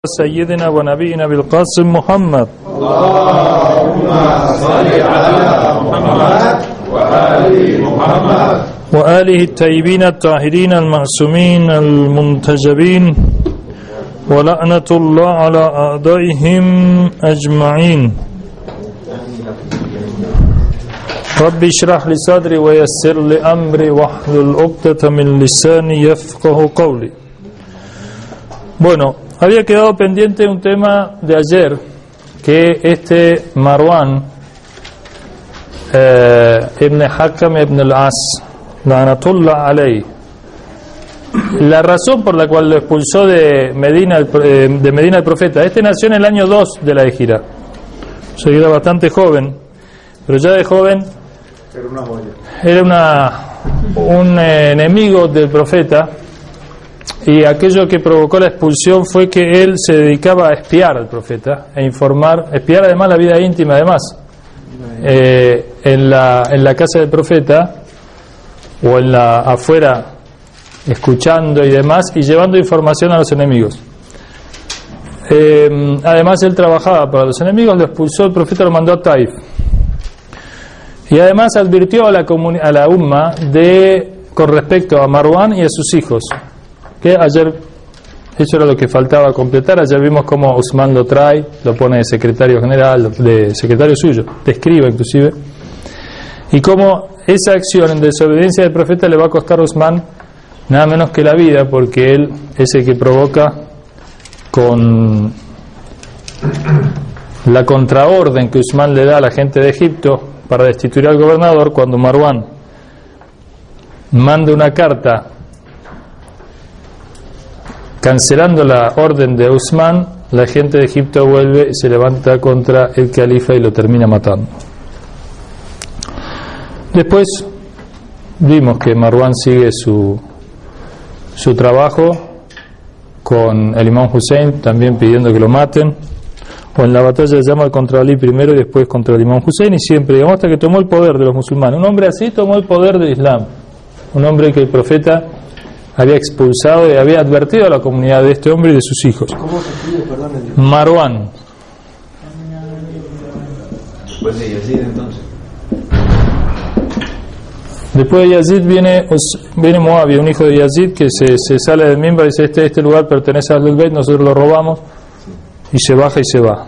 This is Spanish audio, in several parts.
سيدنا ونبينا بالقاسم محمد اللهم صل على محمد وآل محمد وآله الطيبين الطاهرين المعصومين المنتجبين ولعنة الله على أعدائهم أجمعين. رب اشرح لي صدري ويسر لي أمري واحلل عقدة من لساني يفقه قولي. Bueno, había quedado pendiente un tema de ayer, que Marwan ibn Hakam ibn al-As, La'natullah alayhi, la razón por la cual lo expulsó de Medina el profeta. Nació en el año 2 de la Hijra, o sea, era bastante joven, pero ya de joven era un enemigo del profeta. Y aquello que provocó la expulsión fue que él se dedicaba a espiar al profeta, a informar, espiar además la vida íntima, además, en la casa del profeta o afuera, escuchando y demás, y llevando información a los enemigos. Además él trabajaba para los enemigos, lo expulsó el profeta, lo mandó a Taif. Y además advirtió a la umma con respecto a Marwan y a sus hijos. Que ayer, eso era lo que faltaba completar. Ayer vimos cómo Usman lo trae, lo pone de secretario general, de secretario suyo, de escriba inclusive, y cómo esa acción en desobediencia del profeta le va a costar a Usman nada menos que la vida, porque él es el que provoca con la contraorden que Usman le da a la gente de Egipto para destituir al gobernador. Cuando Marwan manda una carta cancelando la orden de Usman, la gente de Egipto vuelve y se levanta contra el califa y lo termina matando. Después vimos que Marwan sigue su trabajo con el imam Hussein, también pidiendo que lo maten, o en la batalla de Yamal contra Ali primero y después contra el imam Hussein, y siempre, digamos, hasta que tomó el poder de los musulmanes. Un hombre así tomó el poder del Islam, un hombre que el profeta había expulsado y había advertido a la comunidad de este hombre y de sus hijos. ¿Cómo se escribe, perdón? Marwan. Después de Yazid, entonces. Después de Yazid viene Muawiyah, un hijo de Yazid, que se sale del mimbar y dice: este lugar pertenece al Bayt, nosotros lo robamos, y se baja y se va.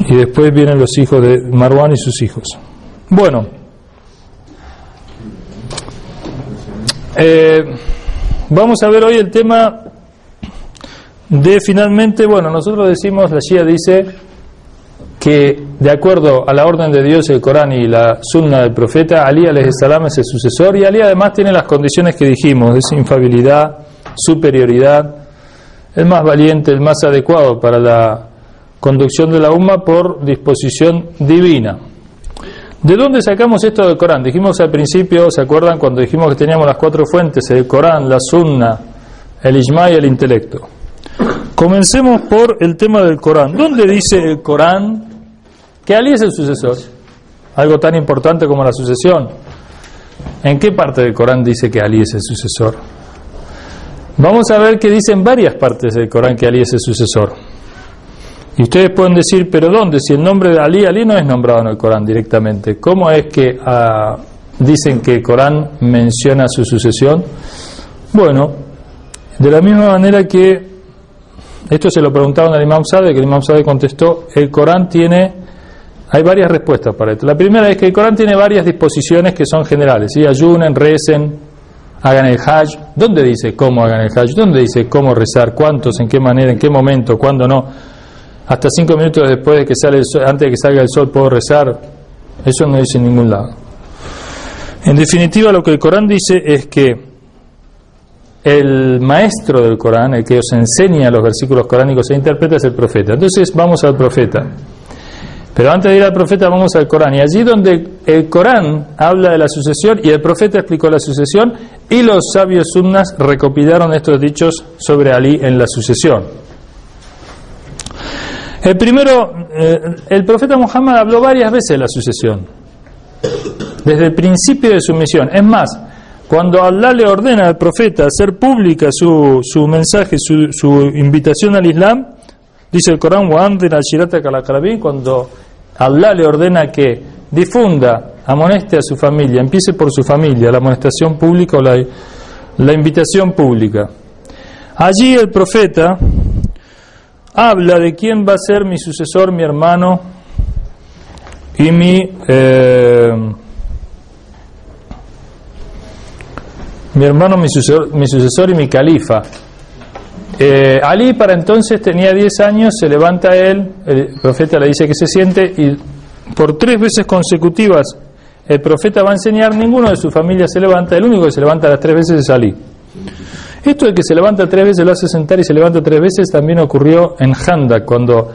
Y después vienen los hijos de Marwan y sus hijos. Bueno, vamos a ver hoy el tema de, finalmente, bueno, nosotros decimos, la Shia dice que de acuerdo a la orden de Dios, el Corán y la Sunna del profeta, Ali alayhi salam es el sucesor, y Ali además tiene las condiciones que dijimos: es infalibilidad, superioridad, el más valiente, el más adecuado para la conducción de la umma por disposición divina. ¿De dónde sacamos esto del Corán? Dijimos al principio, ¿se acuerdan cuando dijimos que teníamos las 4 fuentes? El Corán, la Sunna, el Ijma y el intelecto. Comencemos por el tema del Corán. ¿Dónde dice el Corán que Ali es el sucesor? Algo tan importante como la sucesión. ¿En qué parte del Corán dice que Ali es el sucesor? Vamos a ver que dice en varias partes del Corán que Ali es el sucesor. Y ustedes pueden decir: ¿pero dónde? Si el nombre de Ali no es nombrado en el Corán directamente. ¿Cómo es que dicen que el Corán menciona su sucesión? Bueno, de la misma manera que esto se lo preguntaron al Imam Sade, que el Imam Sade contestó: el Corán hay varias respuestas para esto. La primera es que el Corán tiene varias disposiciones que son generales, ¿sí? Ayunen, recen, hagan el Hajj. ¿Dónde dice cómo hagan el Hajj? ¿Dónde dice cómo rezar? ¿Cuántos? ¿En qué manera? ¿En qué momento? ¿Cuándo no? Hasta 5 minutos después de que sale el sol, antes de que salga el sol, puedo rezar. Eso no dice en ningún lado. En definitiva, lo que el Corán dice es que el maestro del Corán, el que os enseña los versículos coránicos e interpreta, es el profeta. Entonces vamos al profeta. Pero antes de ir al profeta vamos al Corán. Y allí donde el Corán habla de la sucesión y el profeta explicó la sucesión, y los sabios sunnas recopilaron estos dichos sobre Ali en la sucesión. El primero, el profeta Muhammad habló varias veces de la sucesión, desde el principio de su misión. Es más, cuando Allah le ordena al profeta hacer pública su mensaje, su invitación al Islam, dice el Corán, cuando Allah le ordena que difunda, amoneste a su familia, empiece por su familia, la amonestación pública o la invitación pública. Allí el profeta habla de quién va a ser mi sucesor, mi hermano y mi hermano, mi sucesor y mi califa. Ali para entonces tenía 10 años, se levanta él, el profeta le dice que se siente y por 3 veces consecutivas el profeta va a enseñar, ninguno de su familia se levanta, el único que se levanta las 3 veces es Ali. Esto de que se levanta 3 veces, lo hace sentar y se levanta 3 veces, también ocurrió en Handak, cuando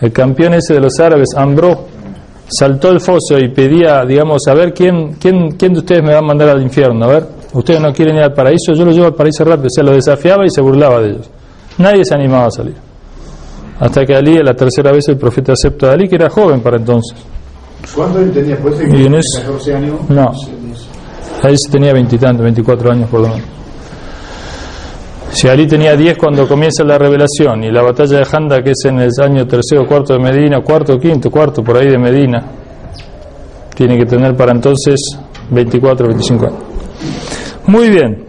el campeón ese de los árabes, Ambró, saltó el foso y pedía, digamos, a ver quién de ustedes me va a mandar al infierno, a ver, ustedes no quieren ir al paraíso, yo los llevo al paraíso rápido. O sea, lo desafiaba y se burlaba de ellos. Nadie se animaba a salir. Hasta que Ali, la 3ª vez, el profeta acepta a Ali, que era joven para entonces. ¿Cuánto él tenía? ¿Pues de 14 años? No, ahí tenía 20 y tantos, 24 años por lo menos. Si Ali tenía 10 cuando comienza la revelación, y la batalla de Handak, que es en el año 3º o 4º de Medina, 4º, 5º, 4º, por ahí de Medina, tiene que tener para entonces 24 o 25 años. Muy bien.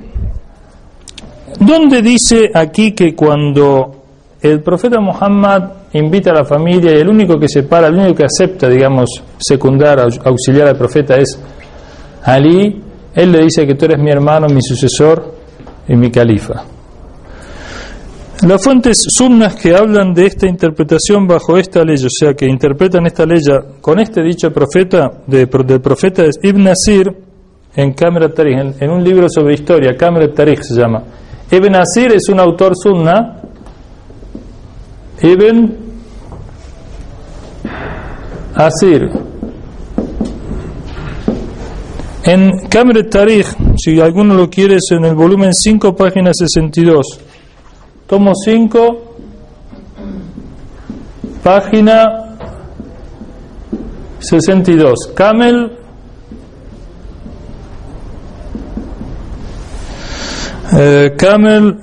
¿Dónde dice aquí que cuando el profeta Muhammad invita a la familia y el único que se para, el único que acepta, digamos, secundar, auxiliar al profeta es Ali? Él le dice que tú eres mi hermano, mi sucesor y mi califa. Las fuentes sunnas que hablan de esta interpretación bajo esta ley, o sea, que interpretan esta ley con este dicho profeta del profeta, es Ibn Asir en Kamil al-Tarikh, en un libro sobre historia, Kamil al-Tarikh se llama. Ibn Asir es un autor sunna. Ibn Asir en Kamil al-Tarikh, si alguno lo quiere, es en el volumen 5, página 62. Tomo 5, página 62. Kamil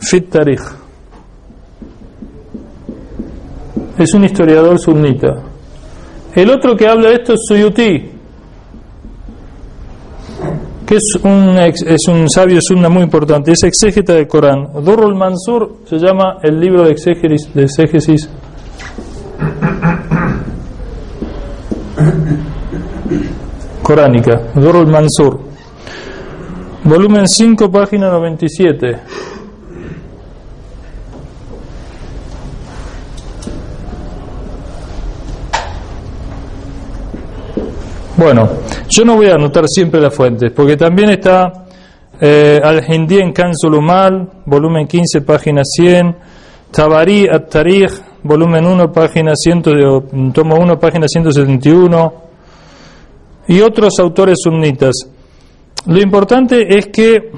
Fit Tarikh. Es un historiador sunnita. El otro que habla de esto es Suyuti, que es un sabio sunna muy importante, es exégeta del Corán. Durrul Mansur se llama el libro de exégesis coránica. Durrul Mansur, volumen 5, página 97. Bueno, yo no voy a anotar siempre las fuentes, porque también está Al-Hindi en Kanzul Umal, volumen 15, página 100, Tabari at-Tarikh, volumen 1, página 100, tomo 1, página 171, y otros autores sunnitas. Lo importante es que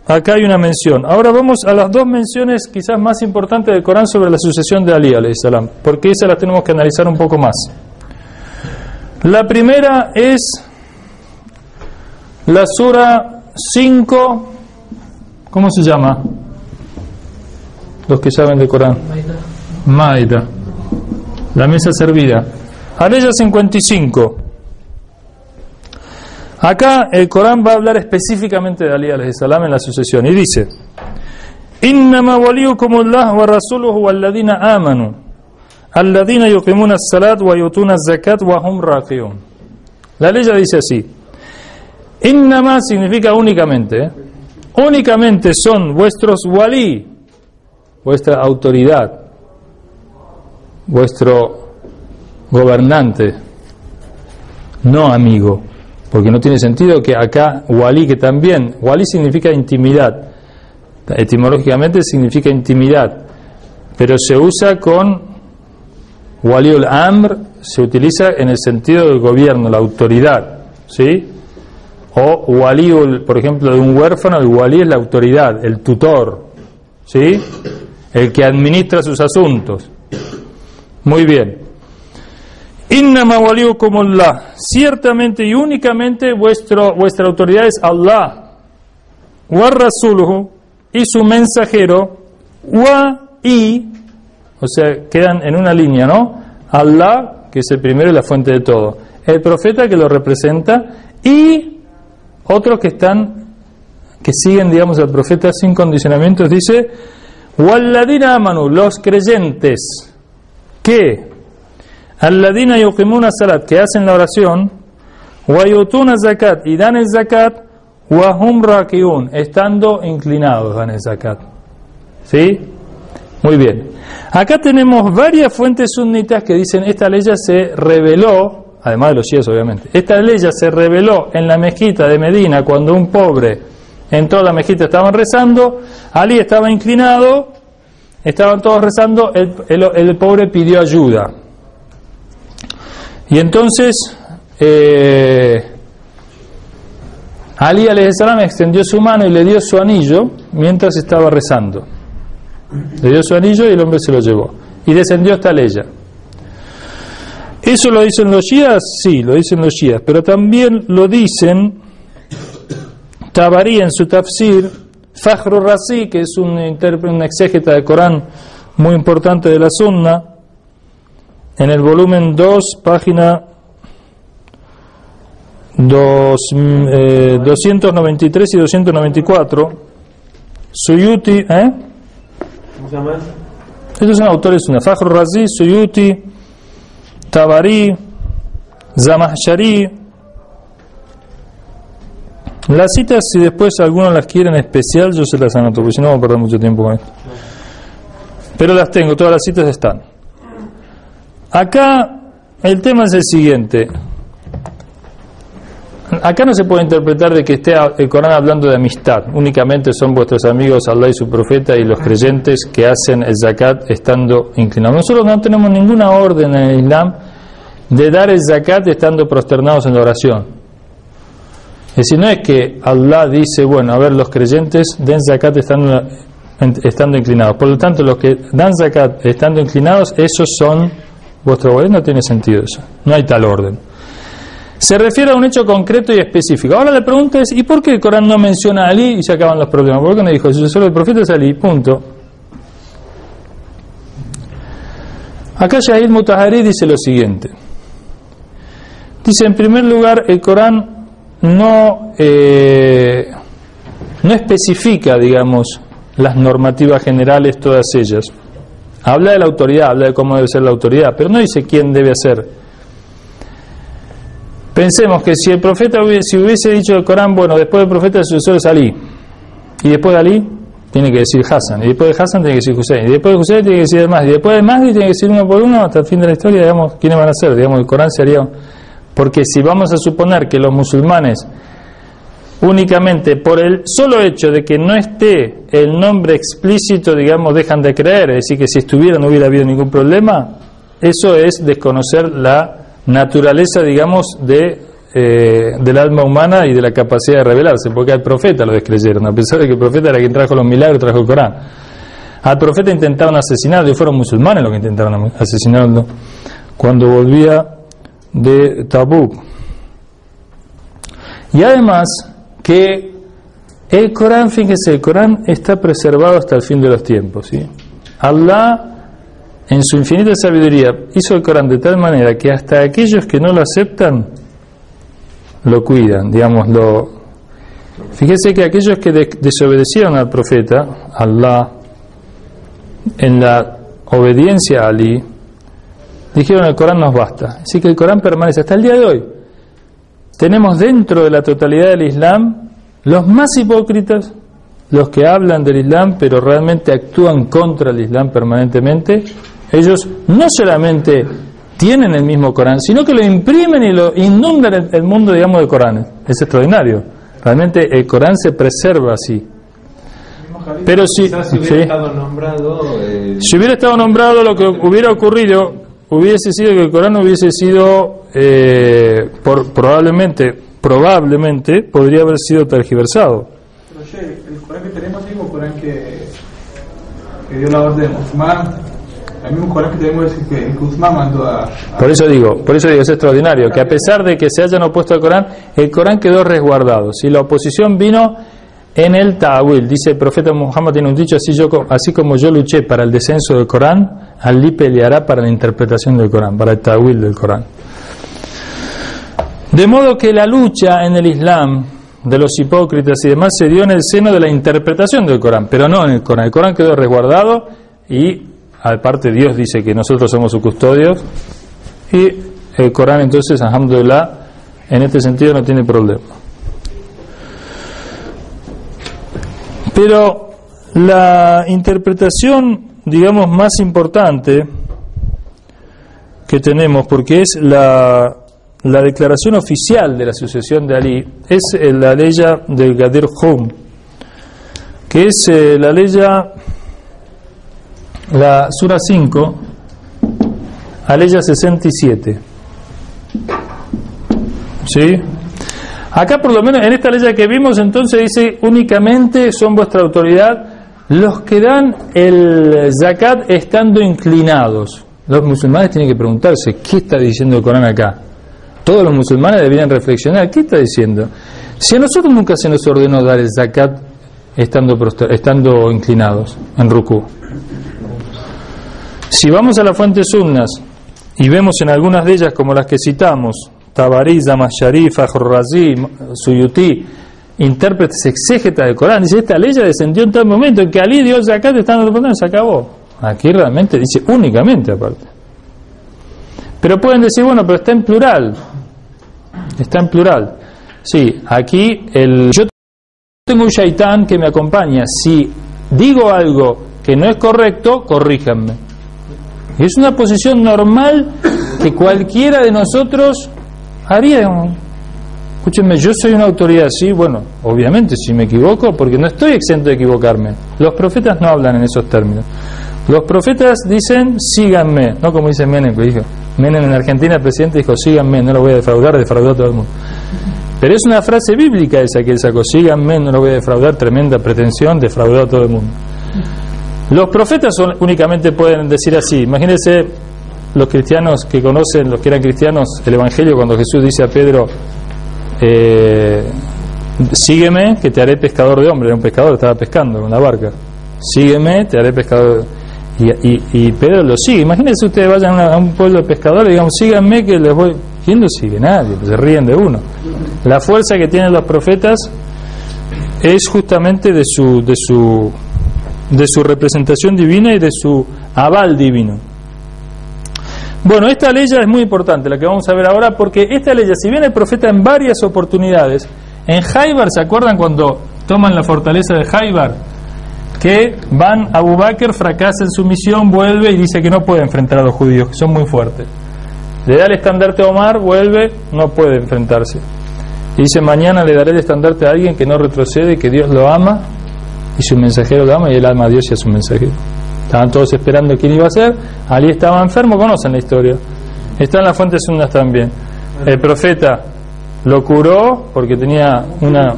acá hay una mención. Ahora vamos a las 2 menciones quizás más importantes del Corán sobre la sucesión de Ali alayhi salam, porque esas las tenemos que analizar un poco más. La primera es la sura 5, ¿cómo se llama? Los que saben de Corán. Maida. La mesa servida. Aleya 55. Acá el Corán va a hablar específicamente de Ali alayhi salam en la sucesión y dice: Innama waliyukumullah wa rasuluhu walladina amanu alladina yuqimuna as-salat wa yutuna az-zakat wa hum raqiun. La ley dice así: Innama significa únicamente, únicamente son vuestros wali, vuestra autoridad, vuestro gobernante, no amigo, porque no tiene sentido que acá wali, que también wali significa intimidad, etimológicamente significa intimidad, pero se usa con waliul amr, se utiliza en el sentido del gobierno, la autoridad, ¿sí? O waliul, por ejemplo, de un huérfano, el wali es la autoridad, el tutor, ¿sí? El que administra sus asuntos. Muy bien. Innama waliyukumullah, ciertamente y únicamente vuestra autoridad es Allah, wa rasuluhu, y su mensajero, o sea, quedan en una línea, ¿no? Allah, que es el primero y la fuente de todo, el profeta que lo representa, y otros que siguen, digamos, al profeta sin condicionamientos. Dice, walladina amanu, los creyentes, que alladina yuqimuna salat, que hacen la oración, wa yutuna zakat, y dan el zakat, wa hum rakiun, estando inclinados dan el zakat. ¿Sí? Muy bien. Acá tenemos varias fuentes sunitas que dicen esta ley ya se reveló, además de los chiíes obviamente, esta ley ya se reveló en la mezquita de Medina cuando un pobre en toda la mezquita estaban rezando, Ali estaba inclinado, estaban todos rezando, el pobre pidió ayuda. Y entonces Ali alayhi salam extendió su mano y le dio su anillo mientras estaba rezando. Le dio su anillo y el hombre se lo llevó. Y descendió esta ley. ¿Eso lo dicen los shias? Sí, lo dicen los shias. Pero también lo dicen Tabari en su tafsir, Fakhr Razi, que es un exégeta del Corán muy importante de la Sunna, en el volumen 2, página 293 y 294, Suyuti, ¿Cómo se llama? Estos son autores, Fakhr Razi, Suyuti, Tabari, Zamahshari. Las citas, si después algunos las quieren especial, yo se las anoto, porque si no vamos a perder mucho tiempo con esto. Pero las tengo, todas las citas están. Acá el tema es el siguiente. Acá no se puede interpretar de que esté el Corán hablando de amistad. Únicamente son vuestros amigos Allah y su profeta y los creyentes que hacen el zakat estando inclinados. Nosotros no tenemos ninguna orden en el Islam de dar el zakat estando prosternados en la oración. Es decir, no es que Allah dice, bueno, a ver, los creyentes den zakat estando inclinados. Por lo tanto, los que dan zakat estando inclinados, esos son vuestros gobiernos. No tiene sentido eso. No hay tal orden. Se refiere a un hecho concreto y específico. Ahora la pregunta es, ¿y por qué el Corán no menciona a Ali y se acaban los problemas? ¿Por qué no dijo, el sucesor del profeta es Ali? Punto. Acá Shahid Mutahari dice lo siguiente. Dice, en primer lugar, el Corán no especifica, digamos, las normativas generales, todas ellas. Habla de la autoridad, habla de cómo debe ser la autoridad, pero no dice quién debe hacer. Pensemos que si el profeta hubiese dicho el Corán, bueno, después del profeta el sucesor es Ali, y después de Ali tiene que decir Hassan, y después de Hassan tiene que decir Hussein, y después de Hussein tiene que decir el Mahdi, y después del Mahdi tiene que decir uno por uno hasta el fin de la historia, digamos, ¿quiénes van a ser? Digamos, el Corán se haría... Porque si vamos a suponer que los musulmanes únicamente por el solo hecho de que no esté el nombre explícito, digamos, dejan de creer, es decir, que si estuviera no hubiera habido ningún problema, eso es desconocer la naturaleza, digamos, del alma humana y de la capacidad de revelarse, porque al profeta lo descreyeron, a pesar de que el profeta era quien trajo los milagros, trajo el Corán. Al profeta intentaron asesinarlo, y fueron musulmanes los que intentaron asesinarlo cuando volvía de Tabuk. Y además que el Corán, fíjense, el Corán está preservado hasta el fin de los tiempos, ¿sí? Allah en su infinita sabiduría hizo el Corán de tal manera que hasta aquellos que no lo aceptan lo cuidan, digamos, fíjense que aquellos que desobedecieron al profeta Allah en la obediencia a Ali, dijeron el Corán nos basta. Así que el Corán permanece hasta el día de hoy. Tenemos dentro de la totalidad del Islam los más hipócritas, los que hablan del Islam pero realmente actúan contra el Islam permanentemente. Ellos no solamente tienen el mismo Corán, sino que lo imprimen y lo inundan el mundo, digamos, de Corán. Es extraordinario. Realmente el Corán se preserva así. Pero si hubiera estado nombrado, lo que hubiera ocurrido hubiese sido que el Corán hubiese sido probablemente podría haber sido tergiversado. Pero el Corán que tenemos es el mismo Corán que dio la orden de Uthman. El mismo Corán que tenemos es que Uthman mandó a... Por eso digo, es extraordinario que a pesar de que se hayan opuesto al Corán, el Corán quedó resguardado. Si la oposición vino en el ta'wil. Dice el profeta Muhammad, tiene un dicho, así como yo luché para el descenso del Corán, Ali peleará para la interpretación del Corán, para el ta'wil del Corán. De modo que la lucha en el Islam de los hipócritas y demás se dio en el seno de la interpretación del Corán, pero no en el Corán. El Corán quedó resguardado y aparte Dios dice que nosotros somos sus custodios, y el Corán entonces, alhamdulillah, en este sentido no tiene problema. Pero la interpretación, digamos, más importante que tenemos, porque es la declaración oficial de la sucesión de Ali, es la ley del Ghadir Hum, que es la ley, la Sura 5, Aleya 67. ¿Sí? Acá por lo menos en esta ley que vimos entonces dice únicamente son vuestra autoridad los que dan el zakat estando inclinados. Los musulmanes tienen que preguntarse ¿qué está diciendo el Corán acá? Todos los musulmanes deberían reflexionar ¿qué está diciendo? Si a nosotros nunca se nos ordenó dar el zakat estando inclinados en rukú. Si vamos a las fuentes sunnas y vemos en algunas de ellas como las que citamos, Tabari, Zamashari, Fajr-Razi, Suyuti, intérpretes exégetas del Corán, dice esta ley descendió en tal momento en que Ali dio el zakat estando inclinado, se acabó. Aquí realmente dice únicamente aparte. Pero pueden decir, bueno, pero está en plural. Está en plural. Sí, aquí yo tengo un shaitán que me acompaña. Si digo algo que no es correcto, corríjanme. Y es una posición normal que cualquiera de nosotros haría. Escúchenme, yo soy una autoridad, sí, bueno, obviamente si me equivoco, porque no estoy exento de equivocarme. Los profetas no hablan en esos términos. Los profetas dicen, síganme, no como dice Menem, que dijo Menem en Argentina, el presidente dijo, síganme, no lo voy a defraudar, defraudó a todo el mundo. Pero es una frase bíblica esa que él sacó, síganme, no lo voy a defraudar, tremenda pretensión, defraudó a todo el mundo. Los profetas únicamente pueden decir así. Imagínense los cristianos que conocen, los que eran cristianos, el Evangelio, cuando Jesús dice a Pedro, sígueme que te haré pescador de hombres. Era un pescador, estaba pescando con la barca. Sígueme, te haré pescador. Y Pedro lo sigue. Imagínense ustedes vayan a un pueblo de pescadores y digamos, síganme que les voy. ¿Quién lo sigue? Nadie, se ríen de uno. La fuerza que tienen los profetas es justamente de su representación divina y de su aval divino. Bueno, esta ley es muy importante, la que vamos a ver ahora, porque esta ley, si bien el profeta en varias oportunidades, en Jaibar, ¿se acuerdan cuando toman la fortaleza de Jaibar? Que van, Abu Bakr fracasa en su misión, vuelve y dice que no puede enfrentar a los judíos, que son muy fuertes. Le da el estandarte a Omar, vuelve, no puede enfrentarse. Y dice, mañana le daré el estandarte a alguien que no retrocede, que Dios lo ama y su mensajero lo ama, y él ama a Dios y a su mensajero. Estaban todos esperando quién iba a ser. Ali estaba enfermo, conocen la historia. Está en las fuentes sunnas también. El profeta lo curó porque tenía una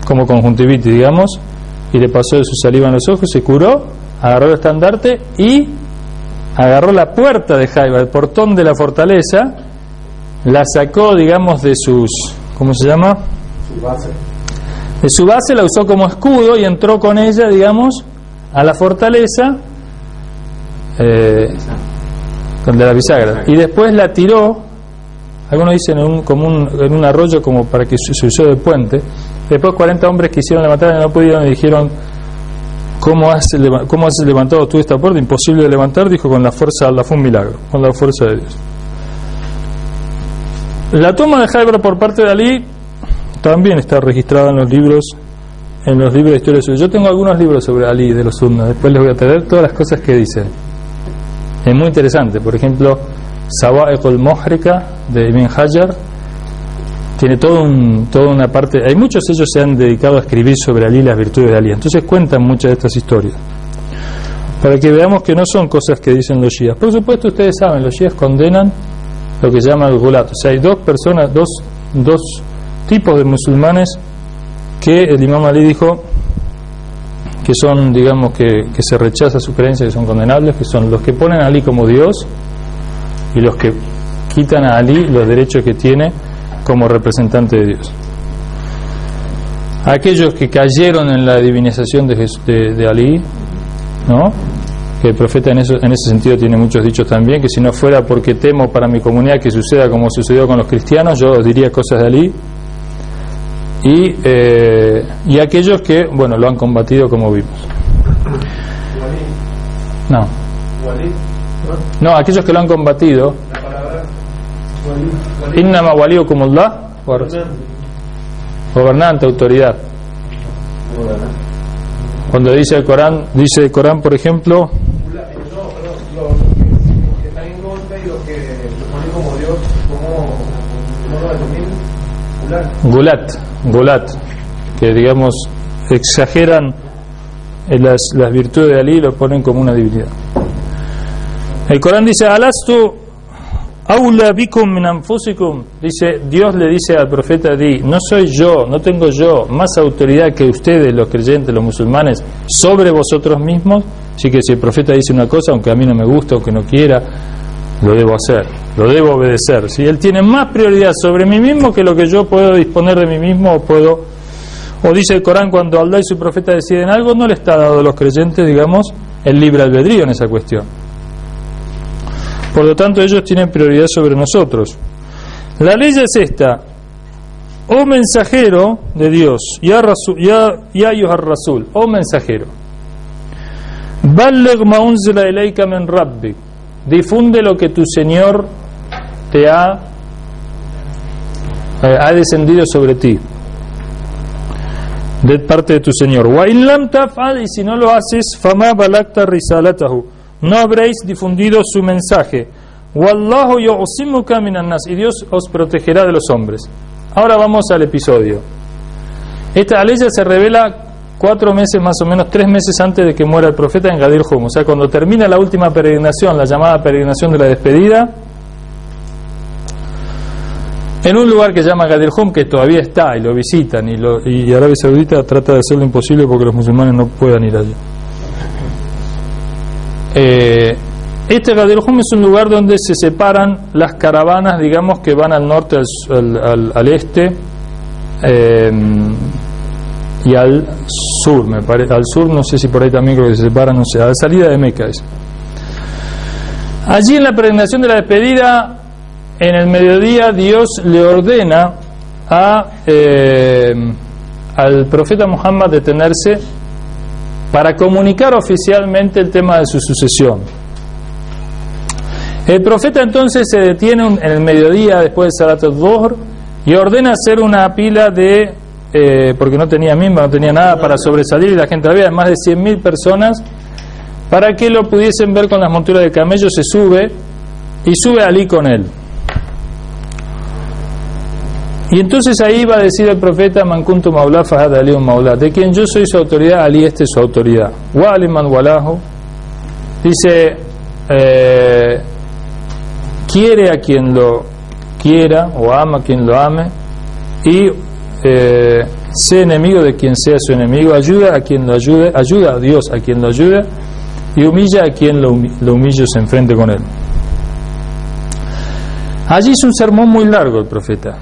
como conjuntivitis, digamos, y le pasó de su saliva en los ojos, se curó, agarró el estandarte y agarró la puerta de Jaiba, el portón de la fortaleza, la sacó, digamos, de sus, ¿cómo se llama? Su base. De su base, la usó como escudo y entró con ella, digamos, a la fortaleza de la bisagra, y después la tiró, algunos dicen en un arroyo como para que se usó de puente. Después 40 hombres quisieron levantar y no pudieron, y dijeron, ¿cómo has levantado tú esta puerta? Imposible de levantar, dijo, con la fuerza, Allah, fue un milagro, con la fuerza de Dios. La toma de Jaibar por parte de Ali también está registrada en los libros de historia. Yo tengo algunos libros sobre Ali de los sunnas, después les voy a traer todas las cosas que dicen. Es muy interesante. Por ejemplo, Sawa'iq al-Muhrika de Ibn Hajar tiene toda una parte. Hay muchos de ellos se han dedicado a escribir sobre Ali, las virtudes de Ali, entonces cuentan muchas de estas historias para que veamos que no son cosas que dicen los shias. Por supuesto, ustedes saben, los shias condenan lo que se llama el gulat. O sea, hay dos tipos de musulmanes que el imam Ali dijo que son, digamos, que se rechaza su creencia, que son condenables, que son los que ponen a Ali como Dios y los que quitan a Ali los derechos que tiene como representante de Dios. aquellos que cayeron en la divinización de Ali, ¿no? Que el profeta en ese sentido tiene muchos dichos también, que si no fuera porque temo para mi comunidad que suceda como sucedió con los cristianos, yo os diría cosas de Ali. Y aquellos que, bueno, lo han combatido como vimos. No, aquellos que lo han combatido. Innama waliyukumullah, gobernante, autoridad. Cuando dice el Corán, por ejemplo, los que están en contra y los que lo ponen como Dios, ¿cómo lo denominan? Gulat, que digamos exageran las virtudes de Ali y lo ponen como una divinidad. El Corán dice: Alastu aula bikum min anfusikum. Dice, Dios le dice al profeta Di, no tengo yo más autoridad que ustedes, los creyentes, los musulmanes, sobre vosotros mismos. Así que si el profeta dice una cosa, aunque a mí no me guste, aunque no quiera, lo debo hacer, lo debo obedecer. Si él tiene más prioridad sobre mí mismo que lo que yo puedo disponer de mí mismo, o dice el Corán, cuando Allah y su profeta deciden algo, no le está dado a los creyentes, digamos, el libre albedrío en esa cuestión. Por lo tanto, ellos tienen prioridad sobre nosotros. La ley es esta: oh mensajero de Dios, ya ayyuhar rasul, oh mensajero, balligh ma unzila ilayka min rabbik, difunde lo que tu Señor te ha descendido sobre ti, de parte de tu Señor. Wa in lam taf'al, y si no lo haces, fama balagta risalatahu, no habréis difundido su mensaje. Wallahu yu'simuka minan nas, y Dios os protegerá de los hombres. Ahora vamos al episodio. Esta ley se revela 4 meses, más o menos 3 meses antes de que muera el profeta en Gadir Hum. O sea, cuando termina la última peregrinación, la llamada peregrinación de la despedida, en un lugar que se llama Gadir Hum, que todavía está y lo visitan, y Arabia Saudita trata de hacer lo imposible porque los musulmanes no puedan ir allí. Este Gadir Hum es un lugar donde se separan las caravanas, digamos, que van al norte, al este y al sur, me parece. Al sur, no sé si por ahí también creo que se separan, no sé, a la salida de Meca es. Allí en la peregrinación de la despedida, en el mediodía, Dios le ordena al profeta Muhammad detenerse para comunicar oficialmente el tema de su sucesión. El profeta entonces se detiene en el mediodía después de Salat al-Dhuhr y ordena hacer una pila de porque no tenía mimba, no tenía nada para sobresalir, y la gente había más de 100.000 personas, para que lo pudiesen ver con las monturas de camello. Se sube y sube Ali con él. Y entonces ahí va a decir el profeta: Man kuntu maulá fahad Ali un maulá, de quien yo soy su autoridad, Ali este es su autoridad. Wa aliman walahu, dice, quiere a quien lo quiera o ama a quien lo ame, y sé enemigo de quien sea su enemigo, ayuda a quien lo ayude, ayuda a Dios a quien lo ayude, y humilla a quien lo humille o se enfrente con él. Allí es un sermón muy largo el profeta.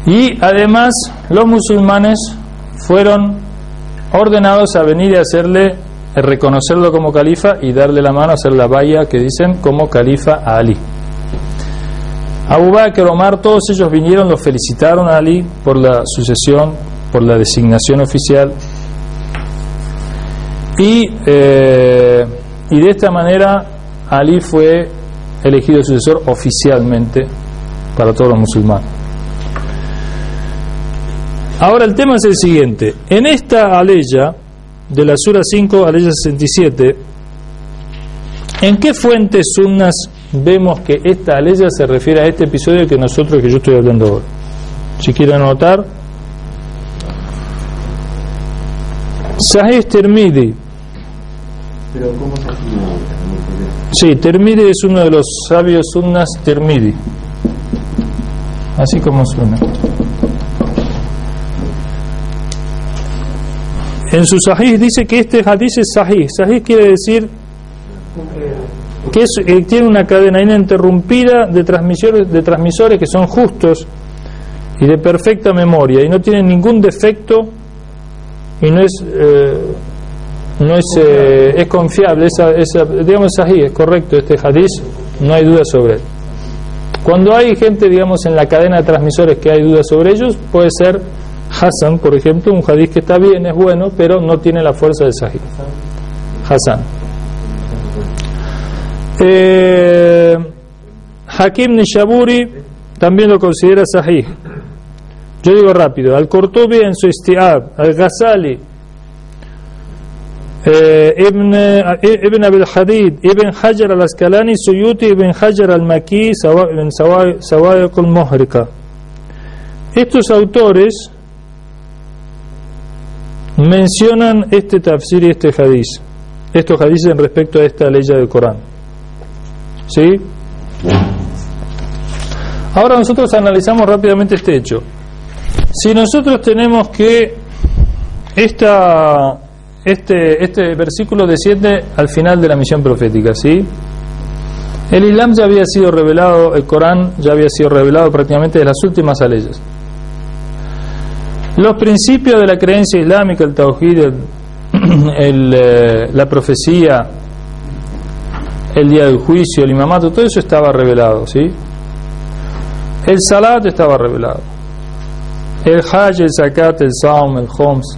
Y además los musulmanes fueron ordenados a venir y hacerle, reconocerlo como califa y darle la mano, hacer la baya que dicen como califa a Ali. Abu Bakr, Omar, todos ellos vinieron, los felicitaron a Ali por la sucesión, por la designación oficial, y de esta manera Ali fue elegido sucesor oficialmente para todos los musulmanes. Ahora el tema es el siguiente: en esta aleya de la Sura 5, aleya 67, ¿en qué fuentes sunnas vemos que esta aleya se refiere a este episodio que yo estoy hablando ahora? Si quieren anotar, Sahih Tirmidhi. Pero ¿cómo se escribe? Sí, Tirmidhi es uno de los sabios sunnas, Tirmidhi, así como suena. En su Sahih dice que este hadith es Sahih. Sahih quiere decir que tiene una cadena ininterrumpida de transmisores que son justos y de perfecta memoria, y no tiene ningún defecto, y no es confiable, digamos así, es correcto este hadith, no hay duda sobre él. Cuando hay gente, digamos, en la cadena de transmisores que hay dudas sobre ellos, puede ser Hasan, por ejemplo, un hadith que está bien, es bueno, pero no tiene la fuerza de Sahih. Hasan. Hakim Nishaburi también lo considera Sahih. Yo digo rápido: Al-Qurtubi en su Istiab, Al-Ghazali, Ibn Abil Hadid, Ibn Hajar al-Asqalani, Suyuti, Ibn Hajar al-Maki, en Sawaiq al-Muhrika. Estos autores mencionan este tafsir y este hadith, estos hadiths en respecto a esta ley del Corán. ¿Sí? Ahora nosotros analizamos rápidamente este hecho. Si nosotros tenemos que este versículo desciende al final de la misión profética, ¿sí? El Islam ya había sido revelado, el Corán ya había sido revelado prácticamente de las últimas leyes. Los principios de la creencia islámica, el tauhid, la profecía, el día del juicio, el imamato, todo eso estaba revelado, ¿sí? El salat estaba revelado, el hajj, el zakat, el saum, el homs,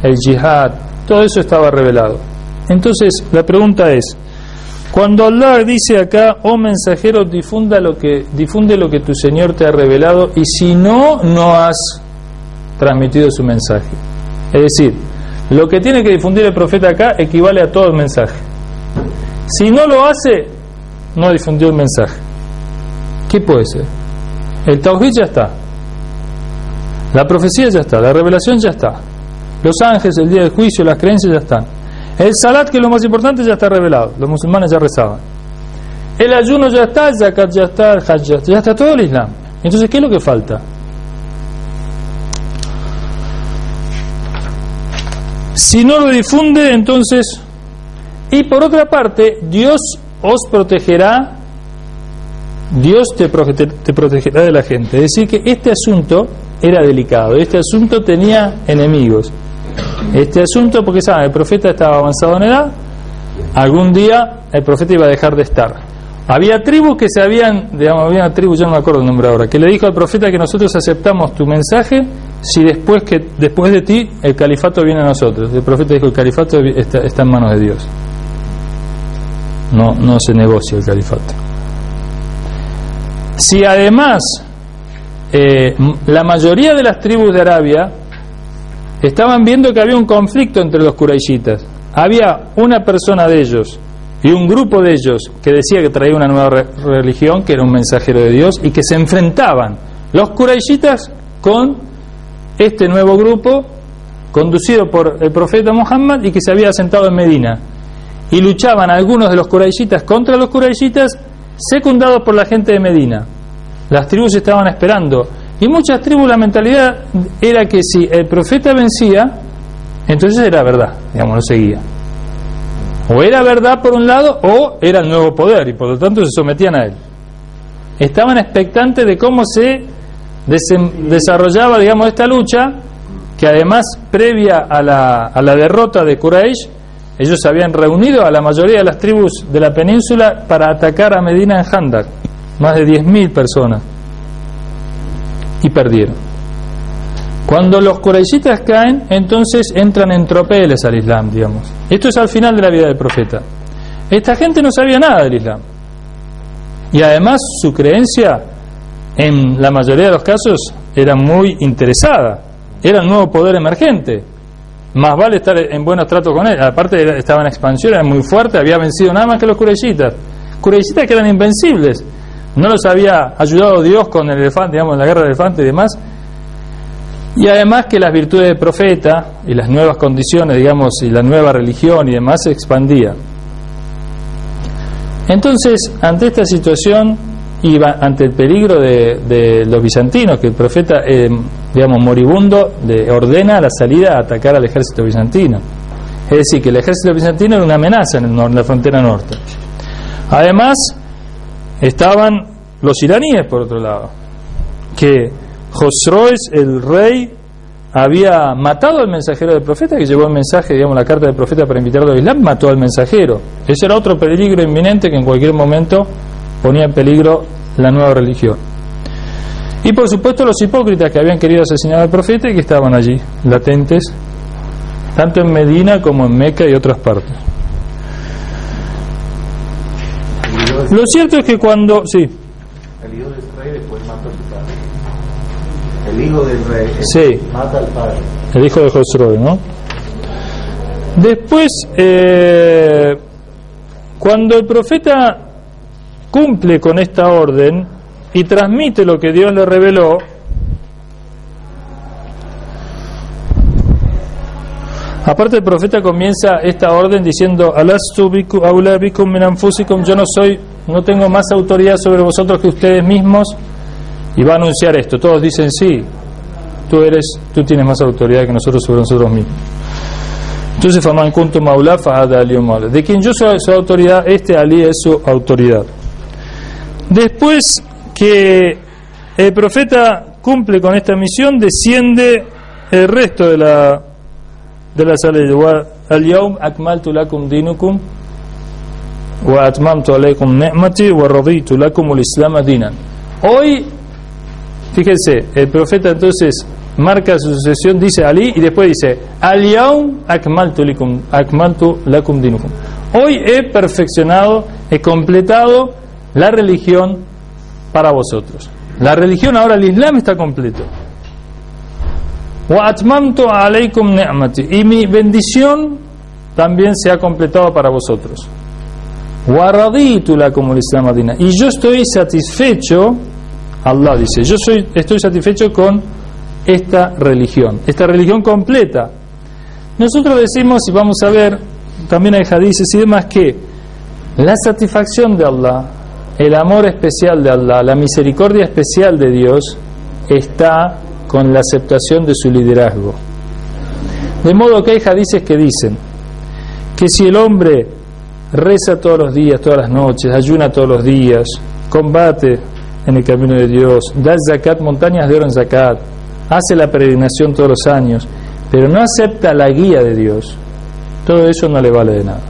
el jihad, todo eso estaba revelado. Entonces la pregunta es: cuando Allah dice acá, oh mensajero, difunde lo que tu Señor te ha revelado, y si no, no has transmitido su mensaje. Es decir, lo que tiene que difundir el profeta acá equivale a todo el mensaje. Si no lo hace, no difundió el mensaje. ¿Qué puede ser? El tauhid ya está, la profecía ya está, la revelación ya está, los ángeles, el día del juicio, las creencias ya están, el salat, que es lo más importante, ya está revelado, los musulmanes ya rezaban, el ayuno ya está, el zakat ya está, el hajj ya está, todo el Islam. Entonces, ¿qué es lo que falta? Si no lo difunde, entonces, y por otra parte, Dios os protegerá, Dios te protegerá de la gente. Es decir, que este asunto era delicado, este asunto tenía enemigos, este asunto, porque saben, el profeta estaba avanzado en edad, algún día el profeta iba a dejar de estar. Había tribus que se había una tribu, yo no me acuerdo el nombre ahora, que le dijo al profeta que nosotros aceptamos tu mensaje si después de ti el califato viene a nosotros. El profeta dijo: el califato está en manos de Dios, no se negocia el califato. Si además la mayoría de las tribus de Arabia estaban viendo que había un conflicto entre los quraishitas, había una persona de ellos y un grupo de ellos que decía que traía una nueva religión, que era un mensajero de Dios, y que se enfrentaban los quraishitas con este nuevo grupo conducido por el profeta Muhammad y que se había asentado en Medina, y luchaban algunos de los quraishitas contra los quraishitas, secundados por la gente de Medina. Las tribus estaban esperando, y muchas tribus la mentalidad era que si el profeta vencía, entonces era verdad, lo seguía. O era verdad por un lado, o era el nuevo poder, y por lo tanto se sometían a él. Estaban expectantes de cómo se desarrollaba, esta lucha, que además, previa a la derrota de Quraysh, ellos se habían reunido a la mayoría de las tribus de la península para atacar a Medina en Handak, más de 10.000 personas, y perdieron. Cuando los quraishitas caen, entonces entran en tropeles al Islam, Esto es al final de la vida del profeta. Esta gente no sabía nada del Islam, y además su creencia, en la mayoría de los casos, era muy interesada, era el nuevo poder emergente. Más vale estar en buenos tratos con él. Aparte, estaba en expansión, era muy fuerte, había vencido nada más que los quraishitas que eran invencibles. No los había ayudado Dios con el elefante, en la guerra del elefante y demás. Y además que las virtudes del profeta y las nuevas condiciones, y la nueva religión y demás se expandía. Entonces, ante esta situación y ante el peligro de los bizantinos, que el profeta, moribundo, ordena la salida a atacar al ejército bizantino. Es decir, que el ejército bizantino era una amenaza en la frontera norte. Además, estaban los iraníes por otro lado, que Josroes, el rey, había matado al mensajero del profeta, que llevó el mensaje, digamos, la carta del profeta para invitarlo al Islam, mató al mensajero. Ese era otro peligro inminente que en cualquier momento ponía en peligro la nueva religión. Y por supuesto los hipócritas que habían querido asesinar al profeta y que estaban allí, latentes, tanto en Medina como en Meca y otras partes. Lo cierto es que cuando... Sí. El hijo del rey después mata a su padre. El hijo del rey sí, mata al padre. El hijo de Josroe, ¿no? Después, cuando el profeta cumple con esta orden y transmite lo que Dios le reveló, aparte el profeta comienza esta orden diciendo: Alastu aula bikum min anfusikum, yo no tengo más autoridad sobre vosotros que ustedes mismos, y va a anunciar esto. Todos dicen: sí, tú tienes más autoridad que nosotros sobre nosotros mismos. Entonces, faman kuntum aula fahada aliyum aula, de quien yo soy su autoridad, este Ali es su autoridad. Después que el profeta cumple con esta misión, desciende el resto de las leyes. Al-yawm akmaltu lakum dinukum wa atmamtu alaykum ni'mati wa raditu lakum al-islam dinan. Hoy, fíjense, el profeta entonces marca su sucesión, dice Ali, y después dice: Al-yawm akmaltu lakum dinukum. Hoy he perfeccionado, he completado la religión para vosotros. La religión ahora, el Islam, está completo. Wa atmamtu alaykum ni'mati, y mi bendición también se ha completado para vosotros. Wa raditu lakum al-islam dinan, y yo estoy satisfecho, Allah dice, estoy satisfecho con esta religión completa. Nosotros decimos, y vamos a ver, también hay hadices y demás, que la satisfacción de Allah, el amor especial de Allah, la misericordia especial de Dios, está con la aceptación de su liderazgo. De modo que hay hadices que dicen que si el hombre reza todos los días, todas las noches, ayuna todos los días, combate en el camino de Dios, da zakat, montañas de oro en zakat, hace la peregrinación todos los años, pero no acepta la guía de Dios, todo eso no le vale de nada.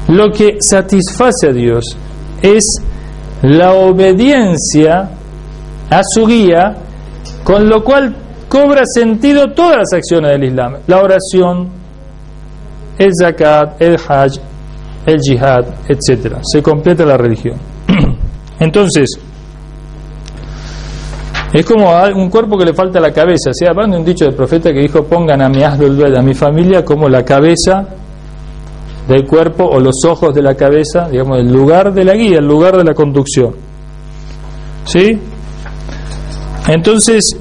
Lo que satisface a Dios es la obediencia a su guía, con lo cual cobra sentido todas las acciones del Islam: la oración, el zakat, el hajj, el jihad, etc. Se completa la religión. Entonces, es como a un cuerpo que le falta la cabeza. ¿Sí? Hablando de un dicho del profeta que dijo: pongan a mi ahlul bayt, a mi familia, como la cabeza del cuerpo, o los ojos de la cabeza, digamos, el lugar de la guía, el lugar de la conducción. ¿Sí? Entonces,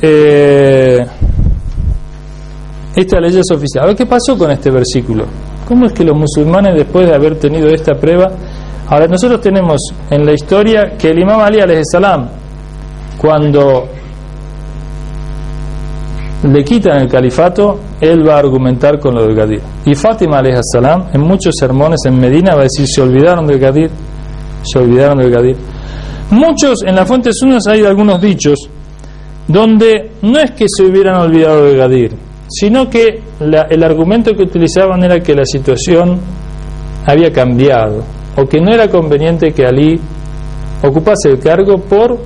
esta ley es oficial. A ver, ¿qué pasó con este versículo? ¿Cómo es que los musulmanes, después de haber tenido esta prueba... Ahora, nosotros tenemos en la historia que el imam Ali alayhi salam, cuando le quitan el califato, él va a argumentar con lo del Gadir. Y Fátima alayhi salam, en muchos sermones en Medina, va a decir: se olvidaron del Gadir. Muchos, en las fuentes sunnas hay algunos dichos donde no es que se hubieran olvidado del Gadir, sino que el argumento que utilizaban era que la situación había cambiado, o que no era conveniente que Ali ocupase el cargo por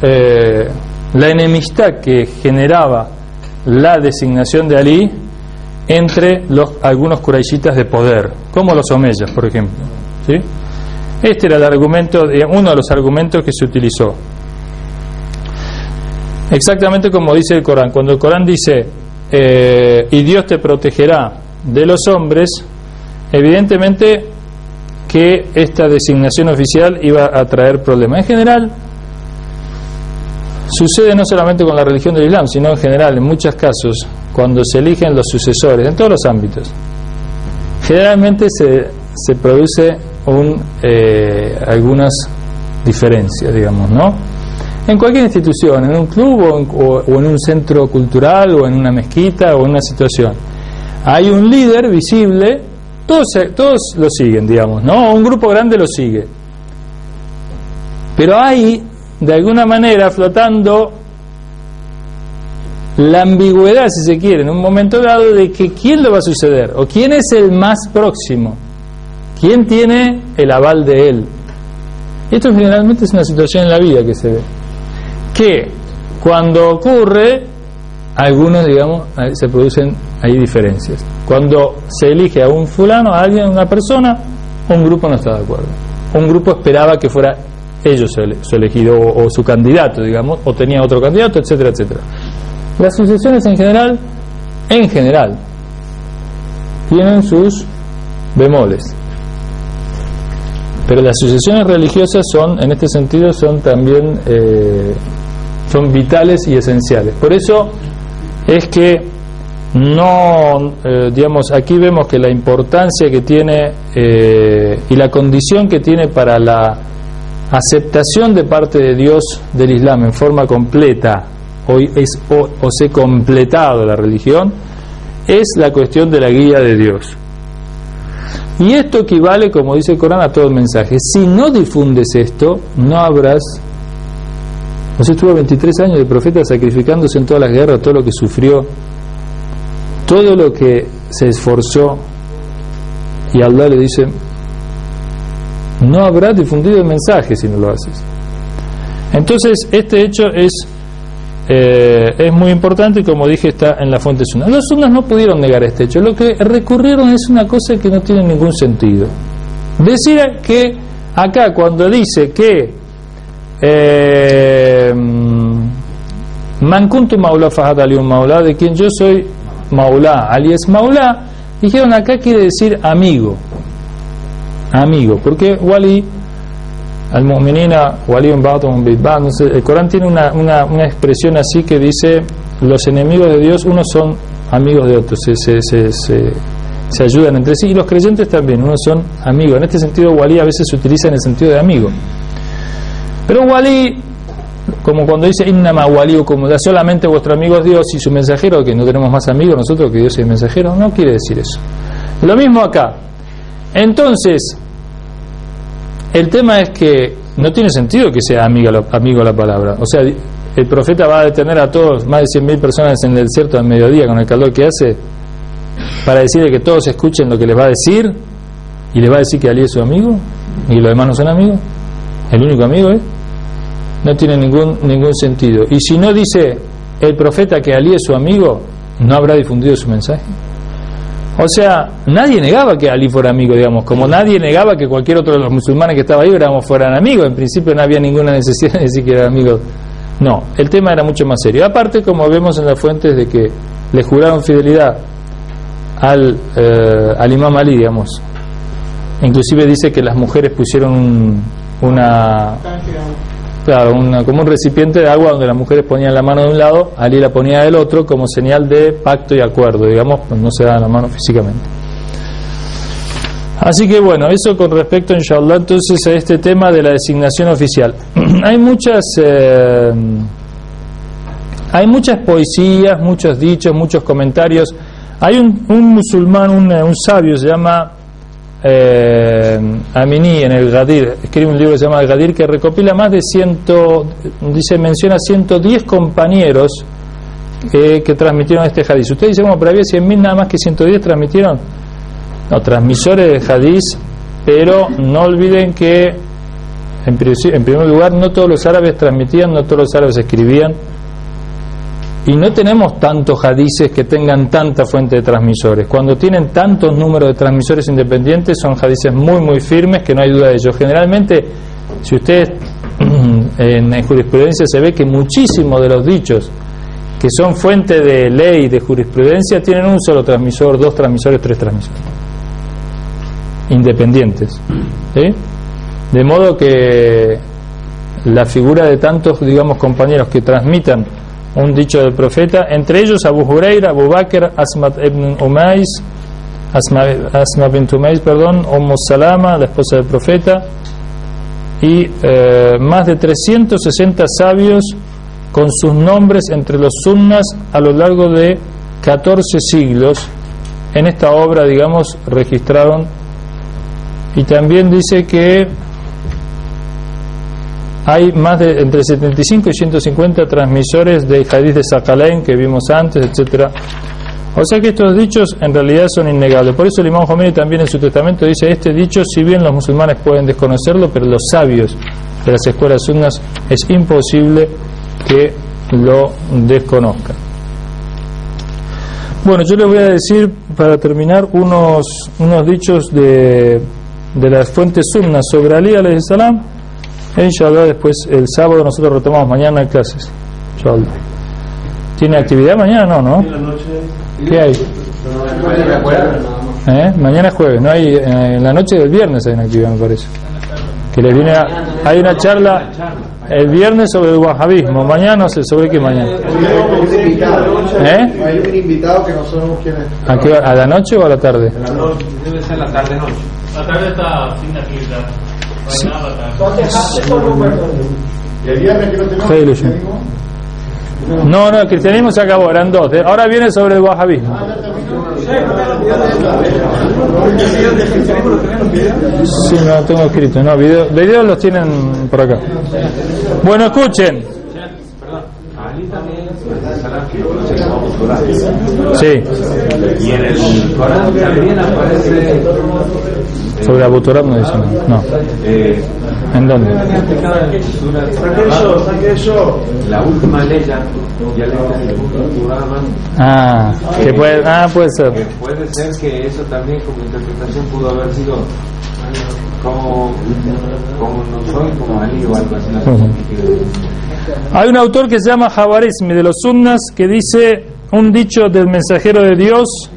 la enemistad que generaba la designación de Ali entre algunos quraishitas de poder, como los omeyas, por ejemplo. ¿Sí? Este era el argumento, uno de los argumentos que se utilizó. Exactamente como dice el Corán. Cuando el Corán dice y Dios te protegerá de los hombres, evidentemente que esta designación oficial iba a traer problemas. En general sucede no solamente con la religión del Islam, sino en general, en muchos casos, cuando se eligen los sucesores, en todos los ámbitos, generalmente se produce algunas diferencias, digamos, ¿no? En cualquier institución, en un club o en un centro cultural o en una mezquita o en una situación, hay un líder visible, todos lo siguen, digamos, ¿no? Un grupo grande lo sigue, pero hay de alguna manera flotando la ambigüedad, si se quiere, en un momento dado de que quién lo va a suceder o quién es el más próximo, quién tiene el aval de él. Esto generalmente es una situación en la vida que se ve, que cuando ocurre, algunos, digamos, se producen ahí diferencias. Cuando se elige a un fulano, a alguien, a una persona, un grupo no está de acuerdo. Un grupo esperaba que fuera ellos su elegido o su candidato, digamos, o tenía otro candidato, etcétera, etcétera. Las sucesiones en general, tienen sus bemoles. Pero las sucesiones religiosas son, en este sentido, son también son vitales y esenciales. Por eso es que no, digamos, aquí vemos que la importancia que tiene y la condición que tiene para la aceptación de parte de Dios del Islam en forma completa, o se completado la religión, es la cuestión de la guía de Dios. Y esto equivale, como dice el Corán, a todo el mensaje. Si no difundes esto, no habrás... José estuvo 23 años de profeta sacrificándose en todas las guerras, todo lo que sufrió, todo lo que se esforzó, y Allah le dice: no habrás difundido el mensaje si no lo haces. Entonces este hecho es muy importante, y como dije, está en la fuente sunna. Los sunnas no pudieron negar este hecho. Lo que recurrieron es una cosa que no tiene ningún sentido. Decir que acá, cuando dice que man kuntu maula fahad ali un maula, de quien yo soy maula, Ali es maula, dijeron acá quiere decir amigo, porque wali al-mu'minina waliyun ba'duhum bi ba'd, no sé, el Corán tiene una expresión así que dice: los enemigos de Dios, unos son amigos de otros, se ayudan entre sí, y los creyentes también, unos son amigos. En este sentido, wali a veces se utiliza en el sentido de amigo, pero wali, como cuando dice innama waliyu, como da solamente vuestro amigo es Dios y su mensajero, que no tenemos más amigos nosotros que Dios y el mensajero, no quiere decir eso. Lo mismo acá. Entonces, el tema es que no tiene sentido que sea amigo la palabra. O sea, el profeta va a detener a todos, más de 100.000 personas en el desierto al mediodía con el calor que hace, para decirle que todos escuchen lo que les va a decir, y les va a decir que Ali es su amigo y los demás no son amigos. El único amigo es... No tiene ningún sentido. Y si no dice el profeta que Ali es su amigo, no habrá difundido su mensaje. O sea, nadie negaba que Ali fuera amigo, digamos, como nadie negaba que cualquier otro de los musulmanes que estaba ahí fueran amigos. En principio no había ninguna necesidad de decir que eran amigos. No, el tema era mucho más serio. Aparte, como vemos en las fuentes, de que le juraron fidelidad al Imam Ali, digamos. Inclusive dice que las mujeres pusieron como un recipiente de agua donde las mujeres ponían la mano de un lado, Ali la ponía del otro, como señal de pacto y acuerdo, digamos, pues no se daban la mano físicamente. Así que bueno, eso con respecto, inshallah, entonces a este tema de la designación oficial. Hay muchas poesías, muchos dichos, muchos comentarios. Hay un musulmán, un sabio, se llama Amini, en el Gadir, escribe un libro que se llama el Gadir, que recopila más de menciona 110 compañeros que transmitieron este hadith. Usted dice, pero había 100.000 nada más que 110 transmitieron. No, transmisores de hadith, pero no olviden que en primer lugar no todos los árabes transmitían, no todos los árabes escribían, y no tenemos tantos hadices que tengan tanta fuente de transmisores. Cuando tienen tantos números de transmisores independientes, son hadices muy muy firmes, que no hay duda de ello. Generalmente, si ustedes en jurisprudencia se ve que muchísimos de los dichos que son fuente de ley, de jurisprudencia, tienen un solo transmisor, 2 transmisores, 3 transmisores independientes, ¿sí? De modo que la figura de tantos, digamos, compañeros que transmitan un dicho del profeta, entre ellos Abu Huraira, Abu Bakr, Asma bint Umais, Salama, la esposa del profeta, y más de 360 sabios con sus nombres entre los sunnas a lo largo de 14 siglos en esta obra, digamos, registraron. Y también dice que Hay más de entre 75 y 150 transmisores de hadith de Sakalain que vimos antes, etcétera. O sea que estos dichos en realidad son innegables. Por eso el Imam Khomeini también en su testamento dice: este dicho, si bien los musulmanes pueden desconocerlo, pero los sabios de las escuelas sunnas es imposible que lo desconozcan. Bueno, yo les voy a decir para terminar unos dichos de las fuentes sunnas sobre Ali alayhi salam. Inshallah, después el sábado nosotros retomamos, mañana hay clases. Inshallah. ¿Tiene actividad mañana? No. ¿Qué hay? Mañana es jueves, no hay, en la noche del viernes hay una actividad, me parece. Que les viene hay una charla el viernes sobre el wahabismo, mañana no sé sobre qué mañana. Hay un invitado que no sabemos quién es. ¿A qué hora? ¿A la noche o a la tarde? A la noche, debe ser la tarde-noche. La tarde está sin actividad. Sí. El viernes que no tenemos. No, el cristianismo se acabó, eran dos. Ahora viene sobre el wahabismo. Sí, no tengo escrito. No, videos los tienen por acá. Bueno, escuchen. Sí. Y en el Corán también aparece. Sobre Abu Turab no dicen. No. ¿En dónde? Saque eso. La última ley ya que puede ser. Que puede ser que eso también como interpretación pudo haber sido como no soy como Ali o algo así. Hay un autor que se llama Jawarizmi de los Sunnas que dice un dicho del mensajero de Dios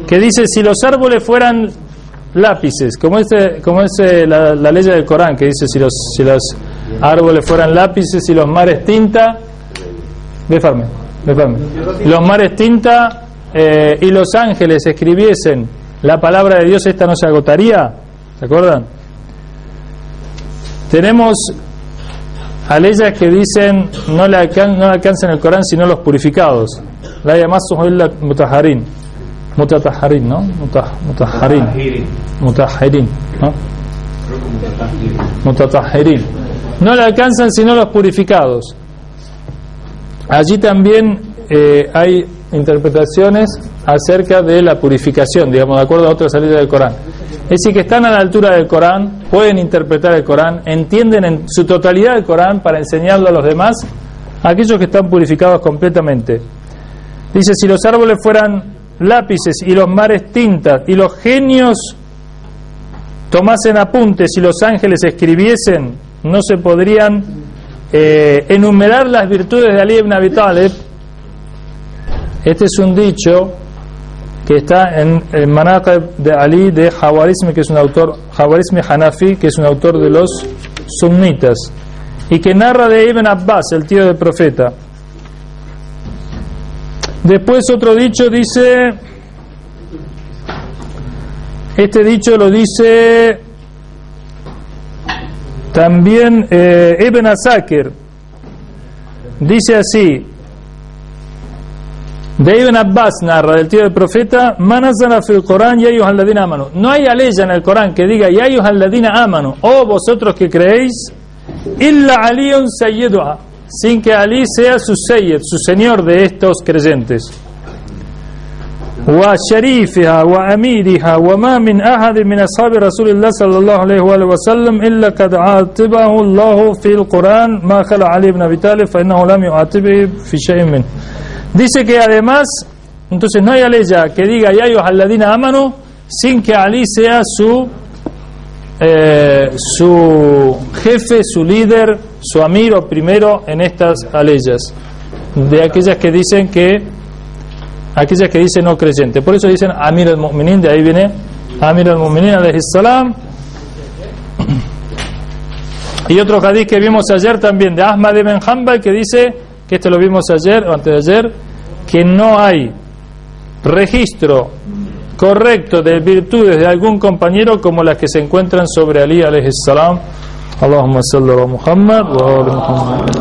que dice: si los árboles fueran lápices, como es la ley del Corán que dice si los árboles fueran lápices y los mares tinta, los mares tinta y los ángeles escribiesen la palabra de Dios, esta no se agotaría. ¿Se acuerdan? Tenemos a leyes que dicen no le alcanzan el Corán sino los purificados. La llamasum illa mutahharin, ¿no? Mutahharin, ¿no? Mutatahhirin. No le alcanzan sino los purificados. Allí también hay interpretaciones acerca de la purificación, digamos, de acuerdo a otras salidas del Corán. Es decir, que están a la altura del Corán, pueden interpretar el Corán, entienden en su totalidad el Corán para enseñarlo a los demás, a aquellos que están purificados completamente. Dice: si los árboles fueran lápices y los mares tintas y los genios tomasen apuntes y los ángeles escribiesen, no se podrían enumerar las virtudes de Ali ibn Abi Talib. Este es un dicho que está en el Manaqib de Ali de Jawarizmi, que es un autor, Jawarizmi Hanafi, que es un autor de los sunnitas, y que narra de Ibn Abbas, el tío del profeta. Después otro dicho dice, este dicho lo dice también Ibn Asakir, dice así, de Ibn Abbas narra del tío del profeta: manazana fil Corán ya ayyuhal ladina amanu. No hay aleya en el Corán que diga ya ayyuhal ladina amanu, oh vosotros que creéis, illa aliyun sayyiduha, sin que Ali sea su sayyid, su señor de estos creyentes. Wa sharifiha wa amiriha wa ma min ahad min ashabi rasulillah sallallahu alayhi wa sallam illa kad atibahu Allah fil Corán ma khala Ali ibn Abi Talib fa innahu lam yu'atibi fi shay'in min. Dice que además, entonces no hay aleya que diga ya ayyuhal ladina amanu sin que Ali sea su jefe, su líder, su amiro primero en estas aleyas, de aquellas que dicen no creyente. Por eso dicen Amir al-Mu'minin, de ahí viene Amir al-Mu'minin alayhi salam. Y otro hadith que vimos ayer también de Ahmad ibn Hanbal, que dice, que esto lo vimos ayer o antes de ayer, que no hay registro correcto de virtudes de algún compañero como las que se encuentran sobre Ali alayhi salam. Allahumma salli ala Muhammad wa ala Muhammad.